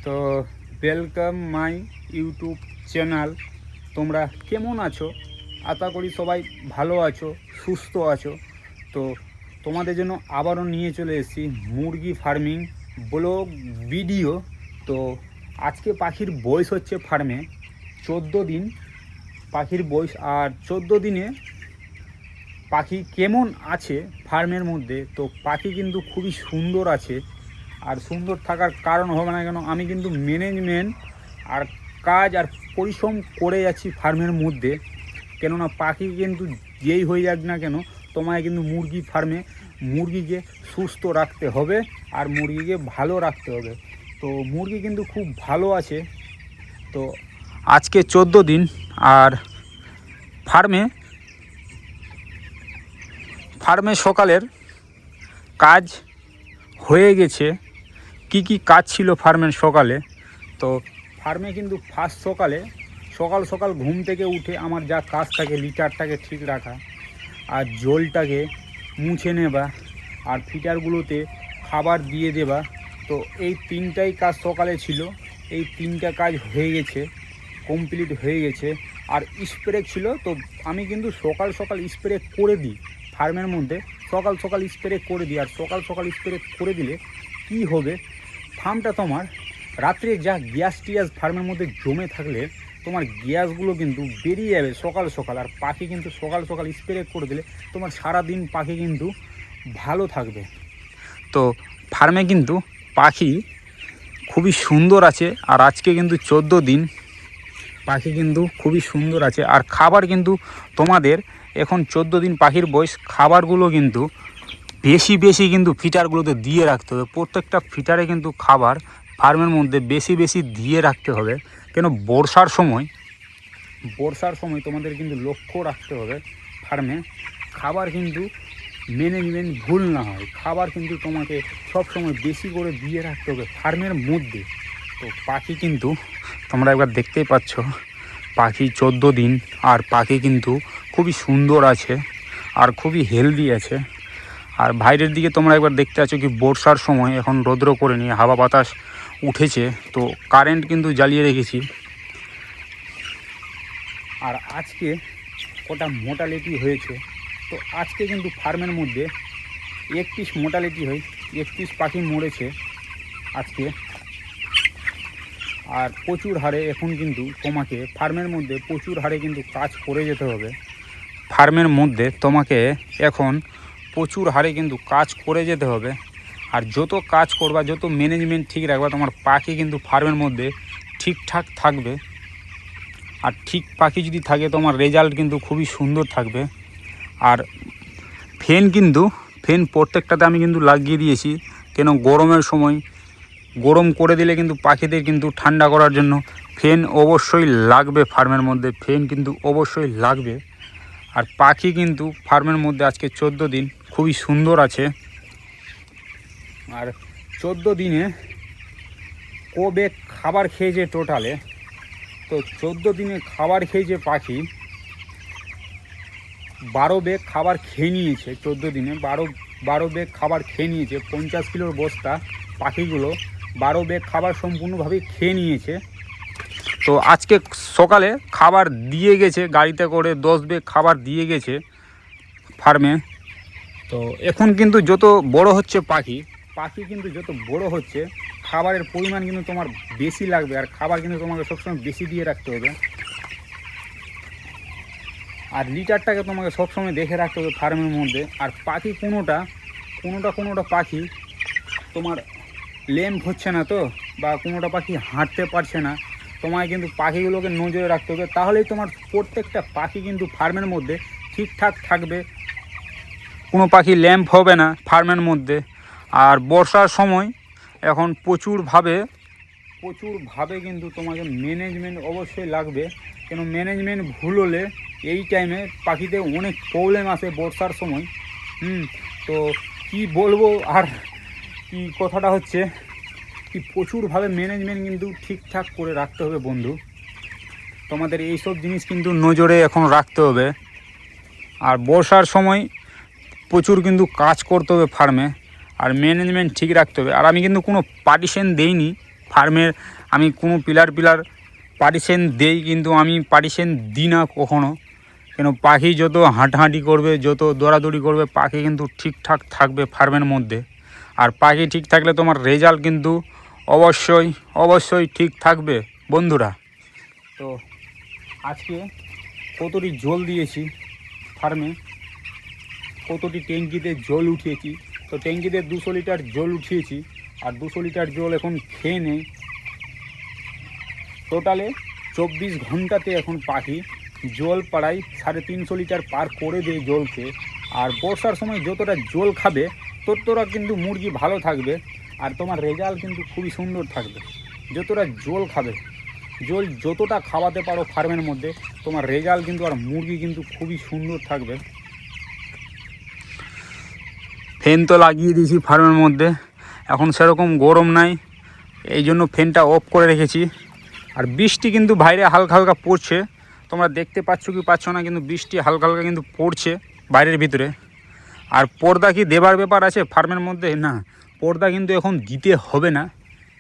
তো welcome my YouTube channel. তোমরা কেমন আছো? আশা করি সবাই ভালো আছো, সুস্থ আছো। তো তোমাদের জন্য আবারও নিয়ে চলে এসেছি মুরগি ফার্মিং ব্লগ ভিডিও। তো আজকে পাখির বয়স হচ্ছে ফার্মে 14 দিন পাখির বয়স। আর 14 দিনে পাখি কেমন আছে ফার্মের মধ্যে, তো পাখি কিন্তু খুবই সুন্দর আছে। আর সুন্দর থাকার কারণ হবে না কেন, আমি কিন্তু ম্যানেজমেন্ট আর কাজ আর পরিশ্রম করে যাচ্ছি ফার্মের মধ্যে। কেননা পাখি কিন্তু যেই হয়ে যাক না কেন, তোমায় কিন্তু মুরগি ফার্মে মুরগিকে সুস্থ রাখতে হবে আর মুরগিকে ভালো রাখতে হবে। তো মুরগি কিন্তু খুব ভালো আছে। তো আজকে 14 দিন আর ফার্মে সকালের কাজ হয়ে গেছে। কি কাজ ছিল ফার্মের সকালে, তো ফার্মে কিন্তু ফার্স্ট সকাল ঘুম থেকে উঠে আমার যা কাজ থাকে, লিটারটাকে ঠিক রাখা আর জলটাকে মুছে নেবা আর ফিটারগুলোতে খাবার দিয়ে দেবা। তো এই তিনটাই কাজ সকালে ছিল। এই তিনটা কাজ হয়ে গেছে, কমপ্লিট হয়ে গেছে। আর স্প্রে ছিল, তো আমি কিন্তু সকাল স্প্রে করে দিই ফার্মের মধ্যে। সকাল স্প্রে করে দিই। আর সকাল স্প্রে করে দিলে কি হবে, ফার্মটা তোমার রাত্রে যা গ্যাস টিয়াস ফার্মের মধ্যে জমে থাকলে তোমার গ্যাসগুলো কিন্তু বেরিয়ে যাবে সকাল। আর পাখি কিন্তু সকাল স্প্রে করে দিলে তোমার সারা দিন পাখি কিন্তু ভালো থাকবে। তো ফার্মে কিন্তু পাখি খুবই সুন্দর আছে। আর আজকে কিন্তু 14 দিন পাখি কিন্তু খুবই সুন্দর আছে। আর খাবার কিন্তু তোমাদের এখন 14 দিন পাখির বয়স, খাবারগুলো কিন্তু বেশি কিন্তু ফিটারগুলোতে দিয়ে রাখতে হবে। প্রত্যেকটা ফিটারে কিন্তু খাবার ফার্মের মধ্যে বেশি দিয়ে রাখতে হবে। কেন বর্ষার সময় তোমাদের কিন্তু লক্ষ্য রাখতে হবে ফার্মে খাবার কিন্তু ম্যানেজমেন্ট ভুল না হয়। খাবার কিন্তু তোমাকে সবসময় বেশি করে দিয়ে রাখতে হবে ফার্মের মধ্যে। তো পাখি কিন্তু তোমরা একবার দেখতেই পাচ্ছ, পাখি 14 দিন আর পাখি কিন্তু খুবই সুন্দর আছে আর খুবই হেলদি আছে। আর বাইরের দিকে তোমরা একবার দেখতে পাচ্ছ কি বর্ষার সময় এখন রৌদ্র করে নিয়ে হাওয়া বাতাস উঠেছে, তো কারেন্ট কিন্তু জ্বালিয়ে রেখেছি। আর আজকে কটা মোর্টালিটি হয়েছে, তো আজকে কিন্তু ফার্মের মধ্যে 31 মোর্টালিটি হয়, 31 পাখি মরেছে আজকে। আর প্রচুর হারে এখন কিন্তু তোমাকে ফার্মের মধ্যে প্রচুর হারে কিন্তু কাজ করে যেতে হবে। ফার্মের মধ্যে তোমাকে এখন প্রচুর হারে কিন্তু কাজ করে যেতে হবে। আর যত কাজ করবা, যত ম্যানেজমেন্ট ঠিক রাখবা, তোমার পাখি কিন্তু ফার্মের মধ্যে ঠিকঠাক থাকবে। আর ঠিক পাখি যদি থাকে তোমার রেজাল্ট কিন্তু খুবই সুন্দর থাকবে। আর ফ্যান প্রত্যেকটাতে আমি কিন্তু লাগিয়ে দিয়েছি। কেন গরমের সময় গরম করে দিলে কিন্তু পাখিদের কিন্তু ঠান্ডা করার জন্য ফ্যান অবশ্যই লাগবে ফার্মের মধ্যে, ফ্যান কিন্তু অবশ্যই লাগবে। আর পাখি কিন্তু ফার্মের মধ্যে আজকে 14 দিন খুবই সুন্দর আছে। আর 14 দিনে কবে খাবার খেয়েছে টোটালে, তো 14 দিনে খাবার খেয়েছে পাখি 12 ব্যাগ খাবার খেয়ে নিয়েছে। 14 দিনে 12 ব্যাগ খাবার খেয়ে নিয়েছে। 50 কিলোর বস্তা পাখিগুলো 12 ব্যাগ খাবার সম্পূর্ণভাবে খেয়ে নিয়েছে। তো আজকে সকালে খাবার দিয়ে গেছে গাড়িতে করে, 10 ব্যাগ খাবার দিয়ে গেছে ফার্মে। তো এখন কিন্তু যত বড় হচ্ছে পাখি কিন্তু যত বড় হচ্ছে খাবারের পরিমাণ কিন্তু তোমার বেশি লাগবে। আর খাবার কিন্তু তোমাকে সবসময় বেশি দিয়ে রাখতে হবে। আর লিটারটাকে তোমাকে সবসময় দেখে রাখতে হবে ফার্মের মধ্যে। আর পাখি কোনোটা পাখি তোমার ল্যাম্প হচ্ছে না, তো বা কোনোটা পাখি হাঁটতে পারছে না, তোমায় কিন্তু পাখিগুলোকে নজরে রাখতে হবে। তাহলেই তোমার প্রত্যেকটা পাখি কিন্তু ফার্মের মধ্যে ঠিকঠাক থাকবে। কোনো পাখি ল্যাম্প হবে না ফার্মের মধ্যে। আর বর্ষার সময় এখন প্রচুরভাবে কিন্তু তোমাকে ম্যানেজমেন্ট অবশ্যই লাগবে। কেন ম্যানেজমেন্ট ভুল হলে এই টাইমে পাখিদের অনেক প্রবলেম আসে বর্ষার সময়। তো কি বলবো, আর কি কথাটা হচ্ছে কি প্রচুরভাবে ম্যানেজমেন্ট কিন্তু ঠিকঠাক করে রাখতে হবে বন্ধু। তোমাদের এইসব জিনিস কিন্তু নজরে এখন রাখতে হবে। আর বর্ষার সময় প্রচুর কিন্তু কাজ করতে হবে ফার্মে, আর ম্যানেজমেন্ট ঠিক রাখতে হবে। আর আমি কিন্তু কোনো পার্টিশন দেইনি ফার্মের আমি কোনো পিলার পার্টিশন দেই, কিন্তু আমি পার্টিশন দিই না কখনো। কেন পাখি যত হাঁটাহাঁটি করবে, যত দৌড়াদৌড়ি করবে, পাখি কিন্তু ঠিকঠাক থাকবে ফার্মের মধ্যে। আর পাখি ঠিক থাকলে তোমার রেজাল্ট কিন্তু অবশ্যই ঠিক থাকবে বন্ধুরা। তো আজকে কতটি জল দিয়েছি ফার্মে, কতটি ট্যাঙ্কিতে জল উঠিয়েছি। তো ট্যাঙ্কিতে 200 লিটার জল উঠিয়েছি, আর 200 লিটার জল এখন খেয়ে নেই। টোটালে 24 ঘন্টাতে এখন পাখি জল পাড়ায় 350 লিটার পার করে দেয় জল খেয়ে। আর বর্ষার সময় যতটা জল খাবে ততটা কিন্তু মুরগি ভালো থাকবে, আর তোমার রেজাল্ট কিন্তু খুবই সুন্দর থাকবে। যতটা জল খাবে, জল যতটা খাওয়াতে পারো ফার্মের মধ্যে, তোমার রেজাল্ট কিন্তু আর মুরগি কিন্তু খুবই সুন্দর থাকবে। ফ্যান তো লাগিয়ে দিয়েছি ফার্মের মধ্যে, এখন সেরকম গরম নাই, এই জন্য ফ্যানটা অফ করে রেখেছি। আর বৃষ্টি কিন্তু বাইরে হালকা হালকা পড়ছে, তোমরা দেখতে পাচ্ছ কি পাচ্ছ না, কিন্তু বৃষ্টি হালকা হালকা কিন্তু পড়ছে বাইরের ভিতরে। আর পর্দা কি দেবার ব্যাপার আছে ফার্মের মধ্যে? না, পর্দা কিন্তু এখন দিতে হবে না,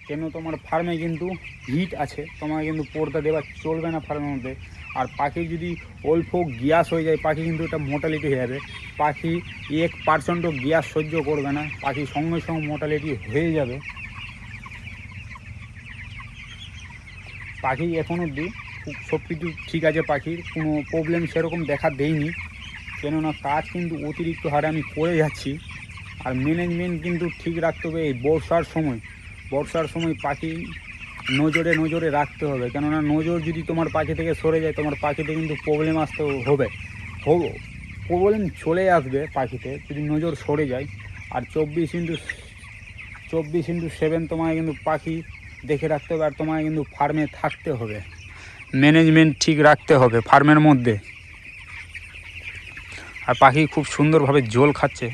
কেন তোমার ফার্মে কিন্তু হিট আছে, তোমার কিন্তু পর্দা দেওয়া চলবে না ফার্মের মধ্যে। আর পাখি যদি অল্প গ্যাস হয়ে যায়, পাখি কিন্তু এটা মোর্টালিটি হয়ে যাবে। পাখি 1% গ্যাস সহ্য করবে না, পাখি সঙ্গে সঙ্গে মোর্টালিটি হয়ে যাবে। পাখি এখন অবধি সব কিছু ঠিক আছে, পাখির কোনো প্রবলেম সেরকম দেখা দেয়নি, কেননা কাজ কিন্তু অতিরিক্ত হারে আমি করে যাচ্ছি। আর ম্যানেজমেন্ট কিন্তু ঠিক রাখতে হবে। এই বর্ষার সময় পাখি নজরে রাখতে হবে, কেননা নজর যদি তোমার পাখি থেকে সরে যায়, তোমার পাখিতে কিন্তু প্রবলেম আসতে হবে, প্রবলেম চলে আসবে পাখিতে যদি নজর সরে যায়। আর 24x7 তোমায় কিন্তু পাখি দেখে রাখতে হবে, আর তোমায় কিন্তু ফার্মে থাকতে হবে, ম্যানেজমেন্ট ঠিক রাখতে হবে ফার্মের মধ্যে। আর পাখি খুব সুন্দরভাবে জল খাচ্ছে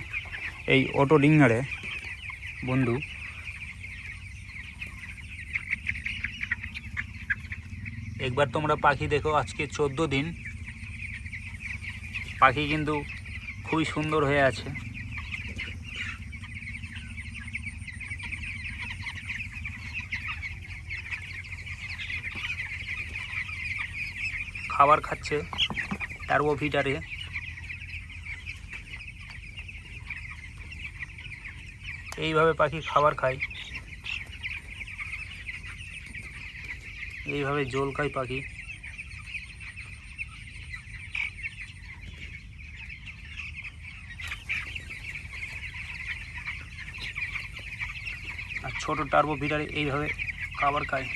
এই অটো ডিঙ্গারে বন্ধু। একবার তোমরা পাখি দেখো, আজকে 14 দিন, পাখি কিন্তু খুবই সুন্দর হয়ে আছে। খাবার খাচ্ছে টার্বো ফিটারে। এইভাবে পাখি খাবার খায়, এইভাবে জল খায় পাখি। আর ছোট টার্বো ফিটারে এইভাবে খাবার খায়।